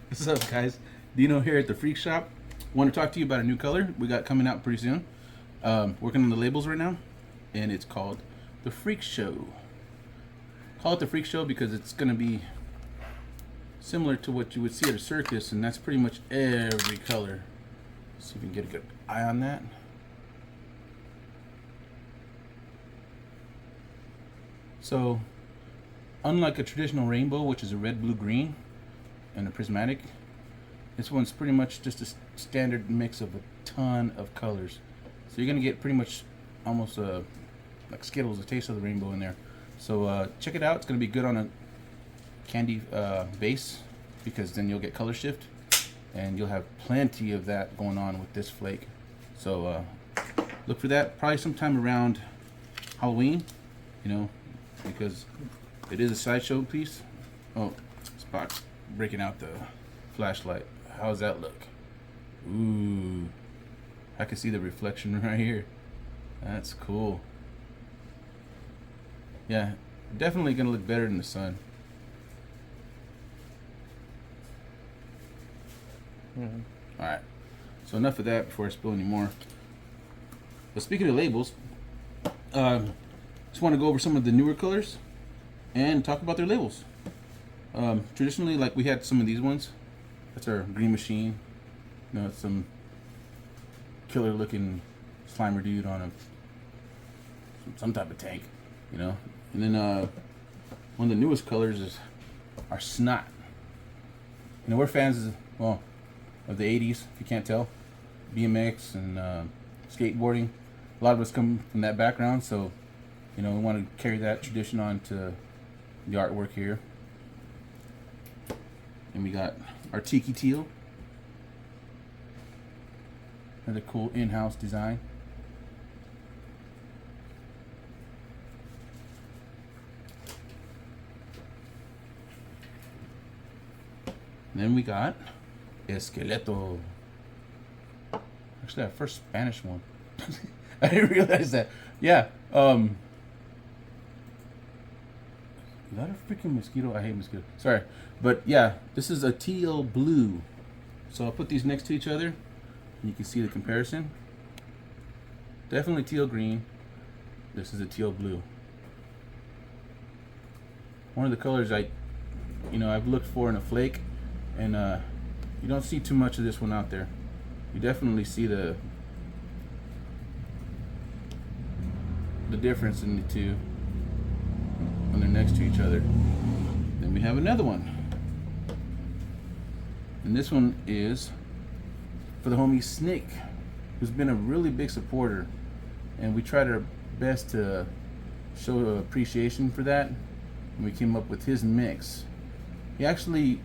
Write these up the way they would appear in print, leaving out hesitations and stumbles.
What's up, guys? Dino here at the Freak Shop. Want to talk to you about a new color we got coming out pretty soon. Working on the labels right now, and it's called the Freak Show. Call it the Freak Show because it's going to be similar to what you would see at a circus, and that's pretty much every color. See if we can get a good eye on that. So, unlike a traditional rainbow, which is a red, blue, green, and a prismatic, this one's pretty much just a standard mix of a ton of colors. So you're gonna get pretty much almost like Skittles, a taste of the rainbow in there. So check it out. It's gonna be good on a candy base because then you'll get color shift, and you'll have plenty of that going on with this flake. So look for that probably sometime around Halloween, you know, because it is a sideshow piece. Oh, Spot's breaking out the flashlight. How's that look? Ooh, I can see the reflection right here. That's cool. Yeah, definitely gonna look better in the sun. All right, so enough of that before I spill any more. But speaking of labels, just want to go over some of the newer colors and talk about their labels. Traditionally, like we had some of these ones. That's our green machine. You know, it's some killer looking Slimer dude on a some type of tank, you know. And then one of the newest colors is our snot. You know, we're fans of the 80s, if you can't tell. BMX and skateboarding. A lot of us come from that background, so you know, we want to carry that tradition on to the artwork here. And we got our tiki teal. Another cool in-house design. And then we got esqueleto. Actually, our first Spanish one. I didn't realize that. Yeah. Is that a freaking mosquito? I hate mosquitoes. Sorry. But yeah, this is a teal blue. So I'll put these next to each other and you can see the comparison. Definitely teal green. This is a teal blue. One of the colors I've looked for in a flake, and you don't see too much of this one out there. You definitely see the difference in the two when they're next to each other. Then we have another one. And this one is for the homie Snake, who's been a really big supporter. And we tried our best to show appreciation for that. And we came up with his mix. He actually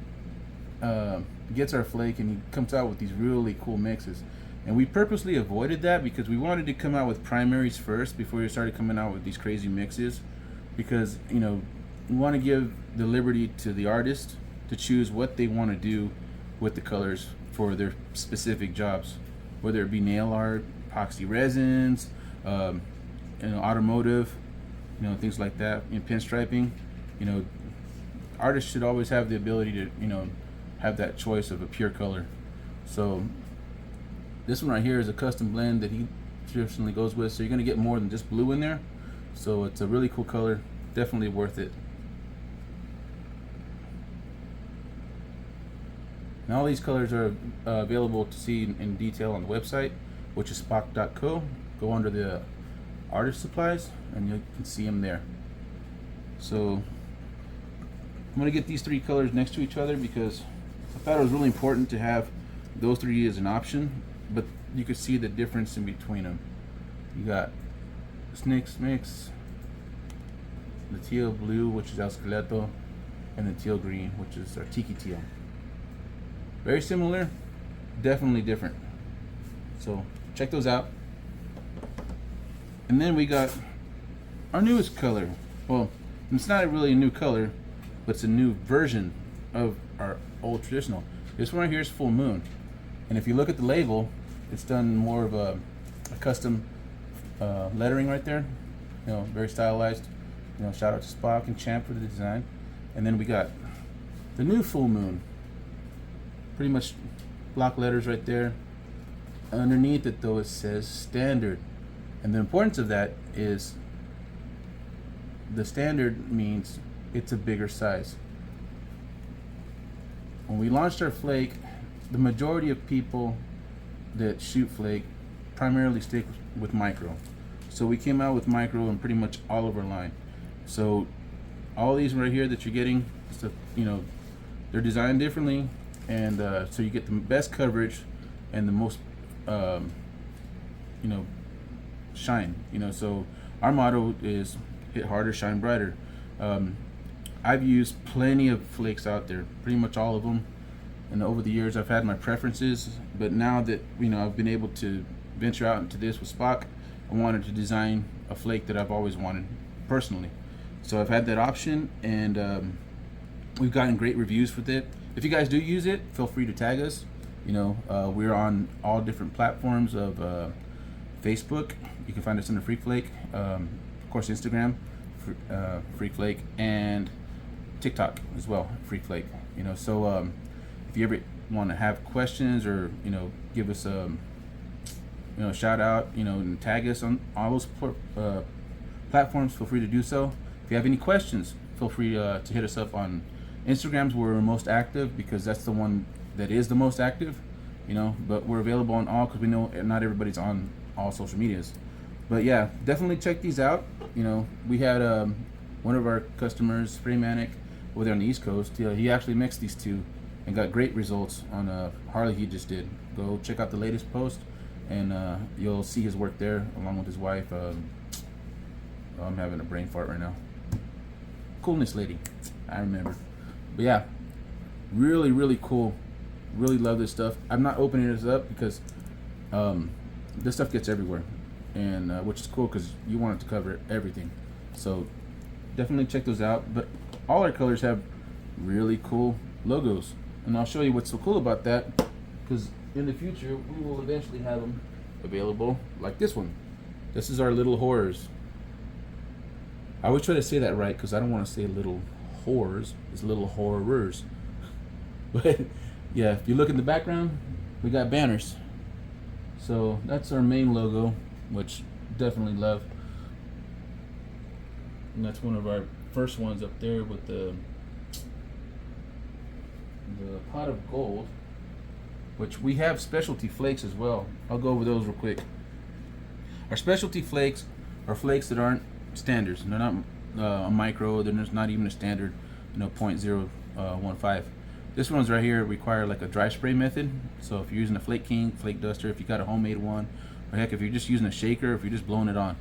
gets our flake and he comes out with these really cool mixes. And we purposely avoided that because we wanted to come out with primaries first before we started coming out with these crazy mixes. Because, you know, we want to give the liberty to the artist to choose what they want to do with the colors for their specific jobs, whether it be nail art, epoxy resins, automotive, you know, things like that, pinstriping. You know, artists should always have the ability to, you know, have that choice of a pure color. So this one right here is a custom blend that he traditionally goes with, so you're going to get more than just blue in there. So it's a really cool color, definitely worth it. And all these colors are available to see in detail on the website, which is spock.co. Go under the artist supplies and you can see them there. So I'm going to get these three colors next to each other because I thought it was really important to have those three as an option, but you can see the difference in between them. You got Snake's mix, the teal blue, which is El Skeleto, and the teal green, which is our Tiki Teal. Very similar, definitely different. So check those out. And then we got our newest color. Well, it's not really a new color, but it's a new version of our old traditional. This one right here is Full Moon. And if you look at the label, it's done more of a custom lettering right there. You know, very stylized. You know, shout out to Spock and Champ for the design. And then we got the new Full Moon. pretty much block letters right there. Underneath it though, it says standard. And the importance of that is the standard means it's a bigger size. When we launched our Flake, the majority of people that shoot Flake primarily stick with micro. So we came out with micro in pretty much all of our line. So all these right here that you're getting, so, you know, they're designed differently, and so you get the best coverage and the most, you know, shine. You know, so our motto is hit harder, shine brighter. I've used plenty of Flakes out there, pretty much all of them, and over the years I've had my preferences. But now that, you know, I've been able to venture out into this with Spock, I wanted to design a Flake that I've always wanted personally. So I've had that option, and we've gotten great reviews with it. If you guys do use it, feel free to tag us. You know, we're on all different platforms of Facebook. You can find us under Freak Flake, of course Instagram, Freak Flake, and TikTok as well, Freak Flake. You know, so if you ever want to have questions, or, you know, give us a, you know, shout out, you know, and tag us on all those platforms, feel free to do so. If you have any questions, feel free to hit us up on Instagrams, where we're most active, because that's the one that is the most active, you know, but we're available on all, because we know not everybody's on all social medias. But yeah, definitely check these out. You know, we had one of our customers, Spraymanic, over there on the East Coast. He actually mixed these two and got great results on a Harley he just did. Go check out the latest post, and you'll see his work there along with his wife. I'm having a brain fart right now. Coolness lady, I remember. But yeah, really, really cool. Really love this stuff. I'm not opening this up because this stuff gets everywhere, and which is cool, because you want it to cover everything. So definitely check those out. But all our colors have really cool logos, and I'll show you what's so cool about that, because in the future we will eventually have them available, like this one. This is our little horrors. I always try to say that right, because I don't want to say little horrors. It's little horrors. But yeah, if you look in the background, we got banners. So that's our main logo, which definitely love. And that's one of our first ones up there with the pot of gold, which we have specialty flakes as well. I'll go over those real quick. Our specialty flakes are flakes that aren't standards. They're not a micro. They're not even a standard, you know, 0.015. This one's right here require like a dry spray method. So if you're using a Flake King, Flake Duster, if you got a homemade one, or heck, if you're just using a shaker, if you're just blowing it on,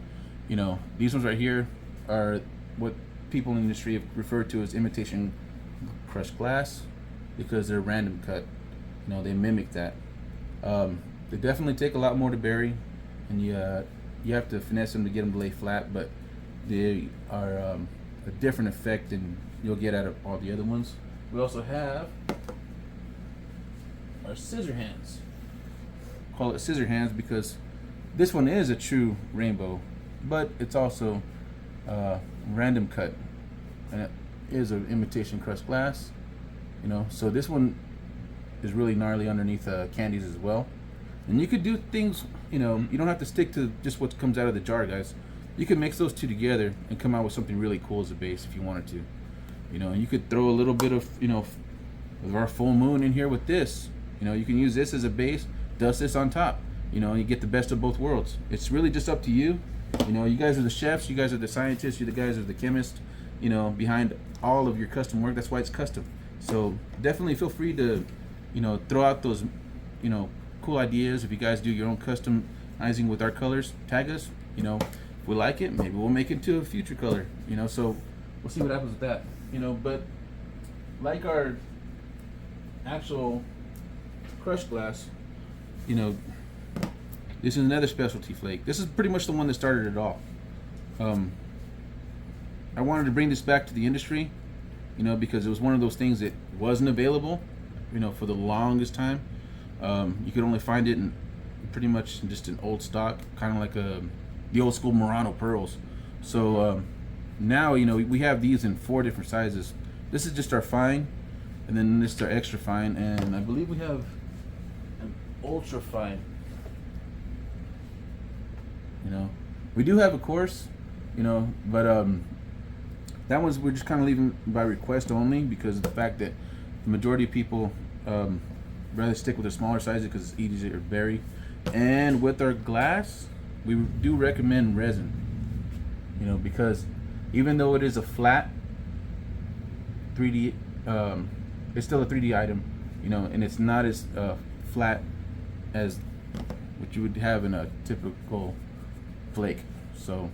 you know, these ones right here are what people in the industry have referred to as imitation crushed glass, because they're random cut. You know, they mimic that. They definitely take a lot more to bury, and you have to finesse them to get them to lay flat, but they are a different effect than you'll get out of all the other ones. We also have our scissor hands. Call it scissor hands because this one is a true rainbow, but it's also random cut, and it is an imitation crushed glass. You know, so this one is really gnarly underneath candies as well. And you could do things, you know, you don't have to stick to just what comes out of the jar, guys. You can mix those two together and come out with something really cool as a base if you wanted to. You know, and you could throw a little bit of, you know, of our full moon in here with this. You know, you can use this as a base, dust this on top. You know, you get the best of both worlds. It's really just up to you. You know, you guys are the chefs, you guys are the scientists, you the guys are the chemists, you know, behind all of your custom work. That's why it's custom. So definitely feel free to, you know, throw out those, you know, cool ideas. If you guys do your own customizing with our colors, tag us. You know, if we like it, maybe we'll make it to a future color. You know, so we'll see what happens with that. You know, but like our actual crushed glass, you know, this is another specialty flake. This is pretty much the one that started it all. I wanted to bring this back to the industry, you know, because it was one of those things that wasn't available, you know, for the longest time. You could only find it in pretty much just an old stock, kind of like the old school Murano pearls. So now, you know, we have these in 4 different sizes. This is just our fine, and then this is our extra fine, and I believe we have an ultra fine. You know, we do have a coarse, you know, but that one's we're just kind of leaving by request only because of the fact that the majority of people rather stick with the smaller sizes because it's easier to bury. And with our glass, we do recommend resin, you know, because even though it is a flat 3D, it's still a 3D item, you know, and it's not as flat as what you would have in a typical flake. So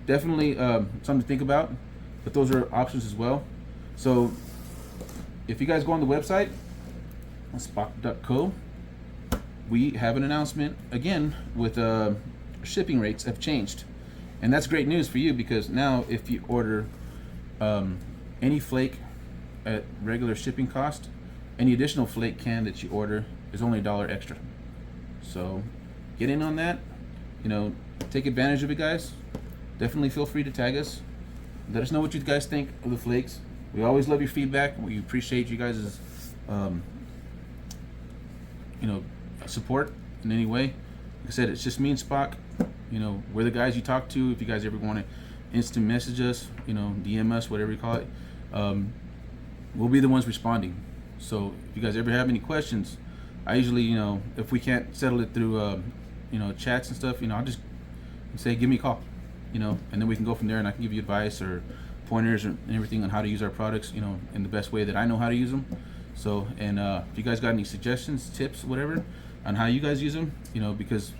definitely something to think about, but those are options as well. So if you guys go on the website spock.co, we have an announcement again with shipping rates have changed, and that's great news for you because now if you order any flake at regular shipping cost, any additional flake can that you order is only $1 extra. So get in on that, you know, take advantage of it, guys. Definitely feel free to tag us, let us know what you guys think of the flakes. We always love your feedback. We appreciate you guys' you know, support in any way. Like I said, it's just me and Spock. You know, we're the guys you talk to. If you guys ever want to instant message us, you know, DM us, whatever you call it, we'll be the ones responding. So if you guys ever have any questions, I usually, you know, if we can't settle it through you know, chats and stuff, you know, I'll just say give me a call, you know, and then we can go from there, and I can give you advice or pointers and everything on how to use our products, you know, in the best way that I know how to use them. So, and if you guys got any suggestions, tips, whatever, on how you guys use them, you know, because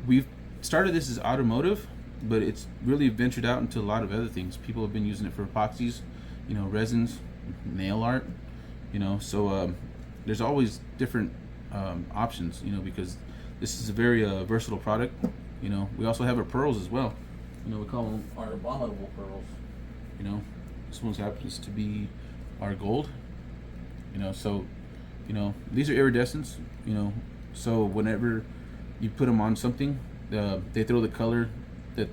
we've started this as automotive, but it's really ventured out into a lot of other things. People have been using it for epoxies, you know, resins, nail art, you know, so there's always different options, you know, because this is a very versatile product. You know, we also have our pearls as well. You know, we call them our abominable pearls. You know, this one happens to be our gold. You know, so, you know, these are iridescents, you know, so whenever you put them on something, they throw the color that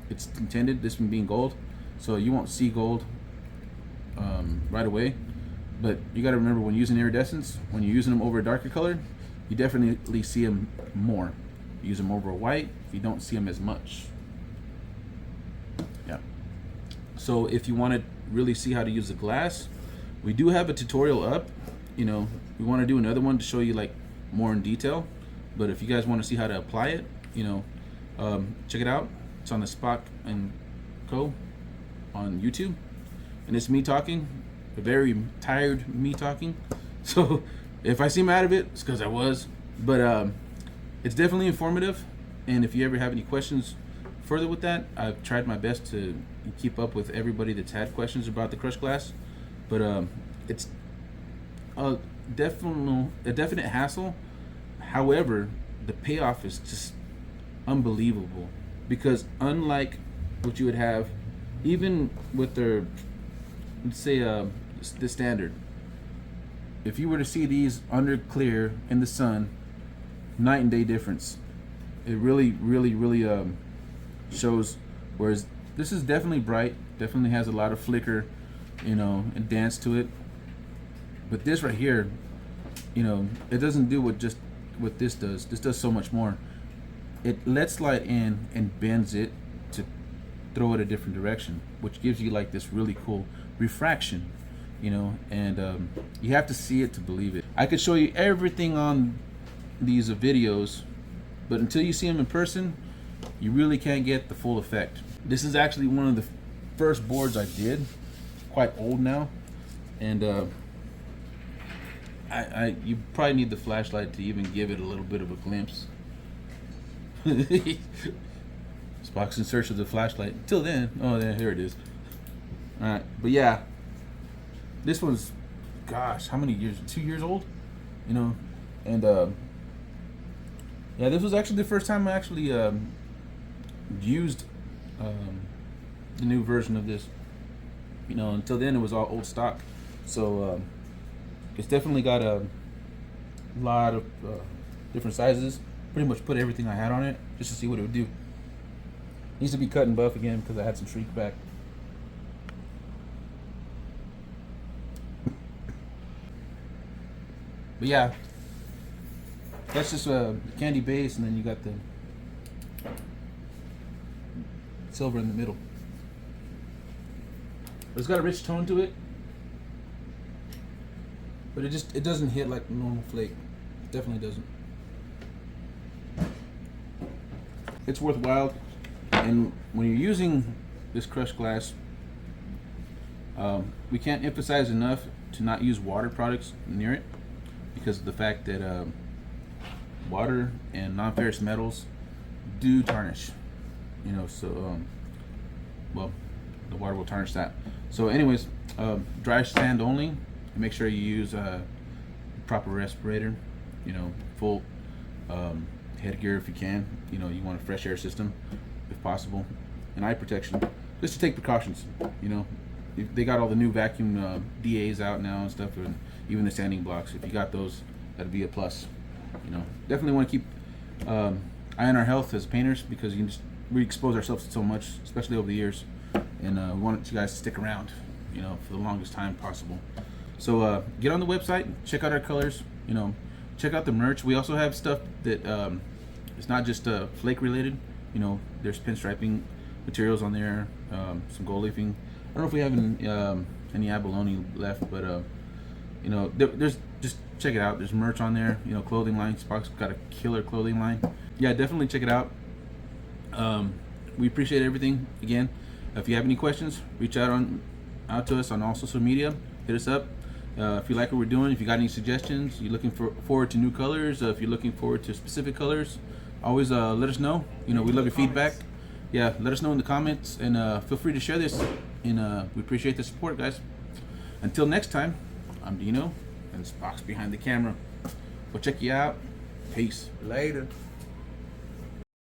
it's intended, this one being gold, so you won't see gold right away. But you got to remember, when using iridescents, when you're using them over a darker color, you definitely see them more. You use them over a white, you don't see them as much. Yeah. So if you want to really see how to use the glass, we do have a tutorial up. You know, we want to do another one to show you like more in detail. But if you guys want to see how to apply it, you know, check it out. It's on the Spock and Co. on YouTube, and it's me talking, a very tired me talking. So if I seem out of it, it's because I was. But it's definitely informative. And if you ever have any questions further with that, I've tried my best to keep up with everybody that's had questions about the crushed glass. But it's a definite hassle. However, the payoff is just unbelievable, because unlike what you would have even with their, let's say the standard, if you were to see these under clear in the sun, night and day difference. It really shows. Whereas this is definitely bright, definitely has a lot of flicker, you know, and dance to it. But this right here, you know, it doesn't do what this does. This does so much more. It lets light in and bends it to throw it a different direction, which gives you like this really cool refraction, you know. And you have to see it to believe it. I could show you everything on these videos, but until you see them in person, you really can't get the full effect. This is actually one of the first boards I did, quite old now, and you probably need the flashlight to even give it a little bit of a glimpse. Spock's in search of the flashlight. Until then, oh yeah, here it is. All right, but yeah, this one's, gosh, how many years? 2 years old, you know, and yeah, this was actually the first time I actually used the new version of this. You know, until then it was all old stock, so it's definitely got a lot of different sizes. Pretty much put everything I had on it just to see what it would do. Needs to be cut and buff again because I had some shrink back. But yeah, that's just a candy base, and then you got the silver in the middle. But it's got a rich tone to it, but it doesn't hit like normal flake. It definitely doesn't. It's worthwhile, and when you're using this crushed glass, we can't emphasize enough to not use water products near it, because of the fact that water and non-ferrous metals do tarnish. You know, so well, the water will tarnish that. So anyways, dry sand only, and make sure you use proper respirator, you know, full headgear if you can. You know, you want a fresh air system if possible, and eye protection, just to take precautions. You know, they got all the new vacuum DAs out now and stuff, and even the sanding blocks. If you got those, that'd be a plus. You know, definitely want to keep eye on our health as painters, because we expose ourselves to so much, especially over the years, and we want you guys to stick around, you know, for the longest time possible. So get on the website, check out our colors, you know, check out the merch. We also have stuff that it's not just flake related. You know, there's pinstriping materials on there, some gold leafing. I don't know if we have any abalone left, but you know, there's just check it out. There's merch on there. You know, clothing line. Spock's got a killer clothing line. Yeah, definitely check it out. We appreciate everything. Again, if you have any questions, reach out to us on all social media. Hit us up. If you like what we're doing, if you got any suggestions, you're looking forward to new colors, if you're looking forward to specific colors, always let us know. You know, we love your feedback. Yeah, let us know in the comments, and feel free to share this. And we appreciate the support, guys. Until next time, I'm Dino, and Spock's behind the camera. We'll check you out. Peace. Later.